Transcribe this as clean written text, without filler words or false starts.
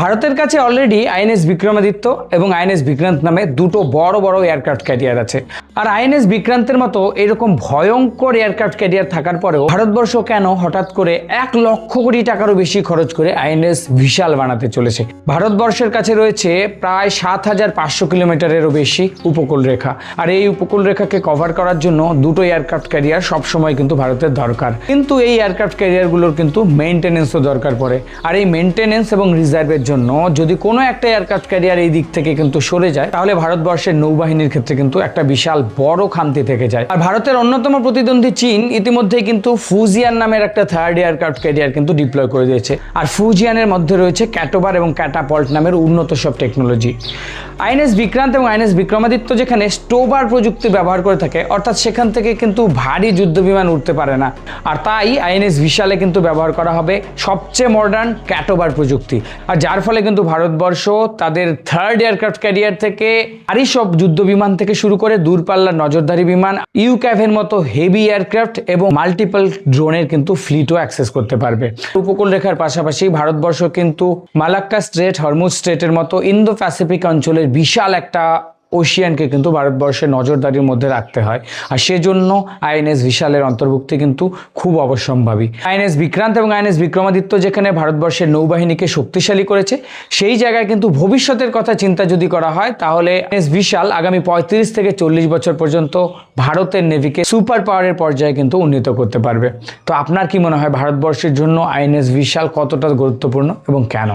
ভারতের কাছে already INS Vikramaditya এবং আইএনএস বিক্রান্ত নামে দুটো বড় বড় এয়ারক্রাফট ক্যারিয়ার আছে। আর আইএনএস বিক্রান্তের মতো এরকম ভয়ঙ্কর এয়ারক্রাফট ক্যারিয়ার থাকার পরেও ভারতবর্ষ কেন হঠাৎ করে 1,00,000 কোটি টাকারও বেশি খরচ করে আইএনএস ভিশাল বানাতে চলেছে? ভারতবর্ষের কাছে রয়েছে প্রায় 7,500 কিলোমিটারেরও বেশি উপকূল রেখা। আর এই উপকূল রেখাকে কভার করার জন্য দুটো এয়ারক্রাফট ক্যারিয়ার সবসময় কিন্তু ভারতের দরকার। কিন্তু এই এয়ারক্রাফট ক্যারিয়ারগুলোর কিন্তু মেইনটেনেন্সও দরকার পড়ে। আর এই মেইনটেনেন্স এবং রিজার্ভের জন্য যদি কোনো একটা এয়ারক্রাফট ক্যারিয়ার এই দিক থেকে কিন্তু সরে যায়, তাহলে ভারতবর্ষের নৌবাহিনীর ক্ষেত্রে কিন্তু একটা বিশাল বড় খামতি থেকে যায়। আর ভারতের অন্যতম প্রতিদ্বন্দ্বী চীন ইতিমধ্যেই কিন্তু ফুজিয়ান নামের একটা থার্ড এয়ারক্রাফট ক্যারিয়ার কিন্তু ডিপ্লয় করে দিয়েছে। আর ফুজিয়ানের মধ্যে রয়েছে ক্যাটোবার এবং ক্যাটাপল্ট নামের উন্নত সব টেকনোলজি। আইএনএস বিক্রান্ত এবং আইএনএস বিক্রমাদিত্য যেখানে স্টোবার প্রযুক্তি ব্যবহার করে থাকে, অর্থাৎ সেখান থেকে কিন্তু ভারী যুদ্ধ বিমান উঠতে পারে না। আর তাই আইএনএস ভিশালে কিন্তু ব্যবহার করা হবে সবচেয়ে মডার্ন ক্যাটোবার প্রযুক্তি। আর যার ফলে কিন্তু ভারতবর্ষ তাদের থার্ড এয়ারক্রাফট ক্যারিয়ার থেকে ভারী সব যুদ্ধ বিমান থেকে শুরু করে দূরপাল্লার নজরদারি বিমান, ইউক্যাভের মতো হেভি এয়ারক্রাফট এবং মাল্টিপল ড্রোনের কিন্তু ফ্লিটও অ্যাক্সেস করতে পারবে। উপকূল রেখার পাশাপাশি ভারতবর্ষ কিন্তু মালাক্কা স্ট্রেট, হরমুজ স্ট্রেটের মতো ইন্দো প্যাসিফিক অঞ্চলের বিশাল একটা ওশিয়ানকে কিন্তু ভারতবর্ষের নজরদারির মধ্যে রাখতে হয়। আর সেজন্য আইএনএস ভিশালের অন্তর্ভুক্তি কিন্তু খুব অবশ্যম্ভাবী। আইএনএস বিক্রান্ত এবং আইএনএস বিক্রমাদিত্য যেখানে ভারতবর্ষের নৌবাহিনীকে শক্তিশালী করেছে, সেই জায়গায় কিন্তু ভবিষ্যতের কথা চিন্তা যদি করা হয়, তাহলে আইএনএস ভিশাল আগামী 35 থেকে 40 বছর পর্যন্ত ভারতের নেভিকে সুপার পাওয়ারের পর্যায়ে কিন্তু উন্নীত করতে পারবে। তো আপনার কি মনে হয় ভারতবর্ষের জন্য আইএনএস ভিশাল কতটা গুরুত্বপূর্ণ এবং কেন?